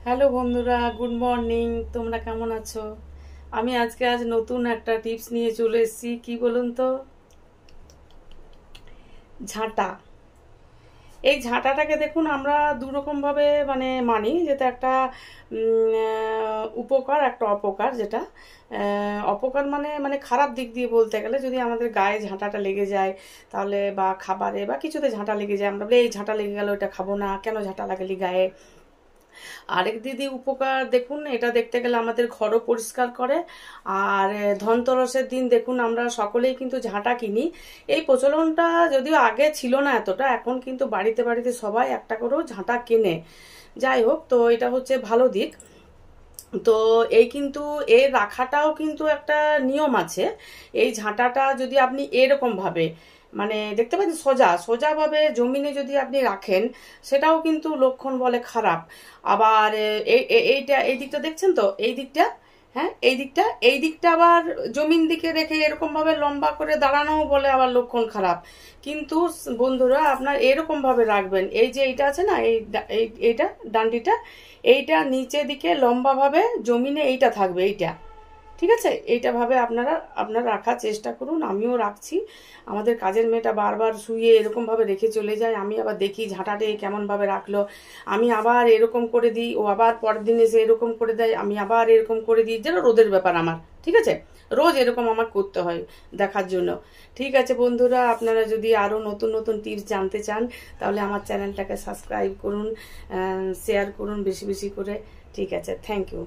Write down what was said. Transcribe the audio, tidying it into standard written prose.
Hello বন্ধুরা, good morning. তোমরা কেমন আছো? আমি আজ নতুন একটা টিপস নিয়ে চলে এসেছি। কি বলুন তো? ঝাঁটা। এই ঝাঁটাটাকে দেখুন, আমরা দু রকম ভাবে মানি, যেটা একটা উপকার, একটা অপকার। যেটা অপকার মানে মানে খারাপ দিক দিয়ে বলতে গেলে, যদি আমাদের গায়ে ঝাঁটাটা লেগে যায় তাহলে, বা খাবারে বা কিছুতে ঝাঁটা লেগে যায়, আমরা বলি এই ঝাঁটা লেগে গেল, এটা খাবো না, কেন ঝাঁটা লাগালি গায়ে। আরেক দিদি উপকার দেখুন, এটা দেখতে গেলে আমাদের ঘরও পরিষ্কার করে। আর ধনতেরসের দিন দেখুন, আমরা সকলেই কিন্তু ঝাঁটা কিনি। এই প্রচলনটা যদিও আগে ছিল না এতটা, এখন কিন্তু বাড়িতে বাড়িতে সবাই একটা করেও ঝাঁটা কেনে। যাই হোক, তো এটা হচ্ছে ভালো দিক। তো এই কিন্তু এর রাখাটাও কিন্তু একটা নিয়ম আছে। এই ঝাঁটাটা যদি আপনি এরকম ভাবে দেখতে পাচ্ছেন, সোজা সোজা ভাবে জমিনে যদি আপনি রাখেন, সেটাও কিন্তু লক্ষণ বলে খারাপ। আবার এইটা, এই দিকটা দেখছেন তো, এই দিকটা, হ্যাঁ এই দিকটা আবার জমিন দিকে রেখে এরকম ভাবে লম্বা করে দাঁড়ানো বলে আবার লক্ষণ খারাপ। কিন্তু বন্ধুরা, আপনার এরকম ভাবে রাখবেন, এই যে এইটা আছে না, এইটা ডান্ডিটা, এইটা নিচে দিকে লম্বা ভাবে জমিনে এইটা থাকবে, এইটা। ঠিক আছে, এইটা ভাবে আপনারা রাখার চেষ্টা করুন। আমিও রাখছি। আমাদের কাজের মেয়েটা বারবার শুয়ে এরকম ভাবে রেখে চলে যায়, আমি আবার দেখি ঝাঁটাটে কেমন ভাবে রাখলো। আমি আবার এরকম করে দিই, ও আবার পরের দিন এসে এরকম করে দেয়, আমি আবার এরকম করে দিই। যেন রোদের ব্যাপার আমার, ঠিক আছে, রোজ এরকম আমার করতে হয় দেখার জন্য। ঠিক আছে বন্ধুরা, আপনারা যদি আরও নতুন নতুন টিপস জানতে চান, তাহলে আমার চ্যানেলটাকে সাবস্ক্রাইব করুন, শেয়ার করুন বেশি বেশি করে। ঠিক আছে, থ্যাংক ইউ।